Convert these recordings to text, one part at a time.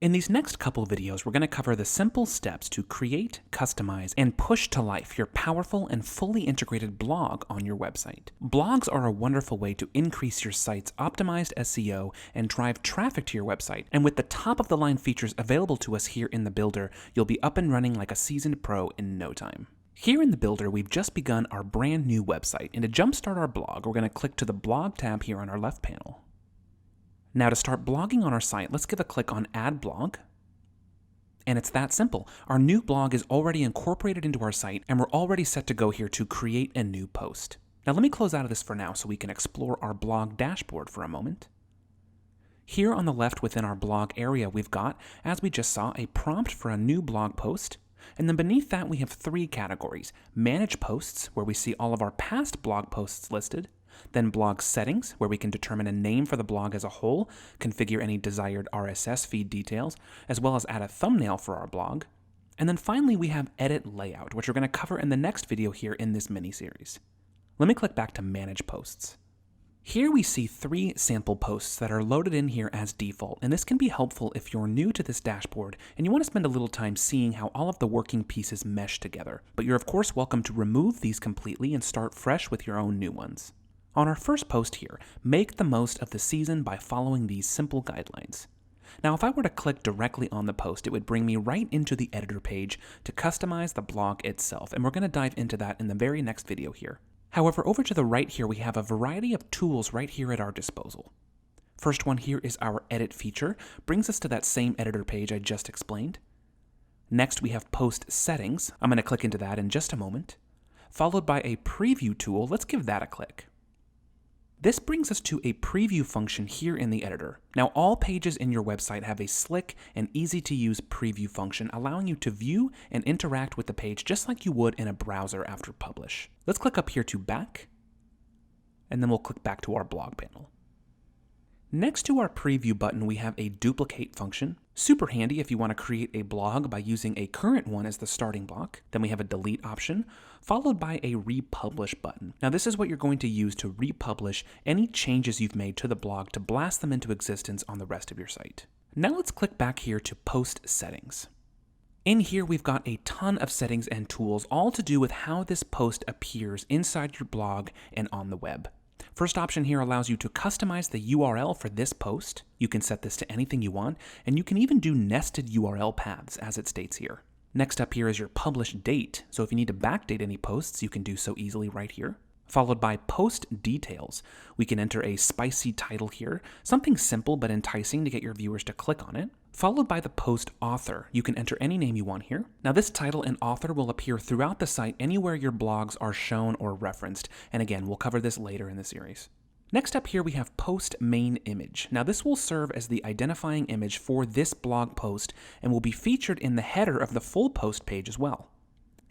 In these next couple videos, we're going to cover the simple steps to create, customize, and push to life your powerful and fully integrated blog on your website. Blogs are a wonderful way to increase your site's optimized SEO and drive traffic to your website. And with the top-of-the-line features available to us here in the Builder, you'll be up and running like a seasoned pro in no time. Here in the Builder, we've just begun our brand new website, and to jumpstart our blog, we're going to click to the Blog tab here on our left panel. Now to start blogging on our site, let's give a click on Add Blog. And it's that simple. Our new blog is already incorporated into our site, and we're already set to go here to create a new post. Now let me close out of this for now so we can explore our blog dashboard for a moment. Here on the left within our blog area, we've got, as we just saw, a prompt for a new blog post. And then beneath that, we have three categories: Manage Posts, where we see all of our past blog posts listed; then Blog Settings, where we can determine a name for the blog as a whole, configure any desired RSS feed details, as well as add a thumbnail for our blog; and then finally we have Edit Layout, which we're going to cover in the next video here in this mini-series. Let me click back to Manage Posts. Here we see three sample posts that are loaded in here as default, and this can be helpful if you're new to this dashboard and you want to spend a little time seeing how all of the working pieces mesh together. But you're of course welcome to remove these completely and start fresh with your own new ones. On our first post here, make the most of the season by following these simple guidelines. Now, if I were to click directly on the post, it would bring me right into the editor page to customize the blog itself, and we're going to dive into that in the very next video here. However, over to the right here, we have a variety of tools right here at our disposal. First one here is our edit feature, brings us to that same editor page I just explained. Next, we have post settings. I'm going to click into that in just a moment. Followed by a preview tool. Let's give that a click. This brings us to a preview function here in the editor. Now, all pages in your website have a slick and easy-to-use preview function, allowing you to view and interact with the page just like you would in a browser after publish. Let's click up here to Back, and then we'll click back to our blog panel. Next to our preview button, we have a duplicate function. Super handy if you want to create a blog by using a current one as the starting block. Then we have a delete option, followed by a republish button. Now this is what you're going to use to republish any changes you've made to the blog to blast them into existence on the rest of your site. Now let's click back here to post settings. In here, we've got a ton of settings and tools, all to do with how this post appears inside your blog and on the web. First option here allows you to customize the URL for this post. You can set this to anything you want, and you can even do nested URL paths, as it states here. Next up here is your publish date, so if you need to backdate any posts, you can do so easily right here. Followed by post details. We can enter a spicy title here, something simple but enticing to get your viewers to click on it. Followed by the post author. You can enter any name you want here. Now this title and author will appear throughout the site anywhere your blogs are shown or referenced, and again, we'll cover this later in the series. Next up here we have post main image. Now this will serve as the identifying image for this blog post and will be featured in the header of the full post page as well.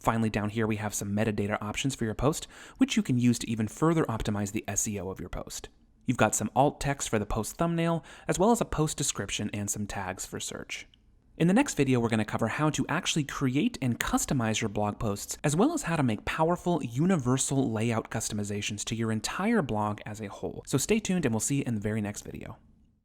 Finally, down here we have some metadata options for your post, which you can use to even further optimize the SEO of your post. You've got some alt text for the post thumbnail, as well as a post description and some tags for search. In the next video, we're going to cover how to actually create and customize your blog posts, as well as how to make powerful, universal layout customizations to your entire blog as a whole. So stay tuned and we'll see you in the very next video.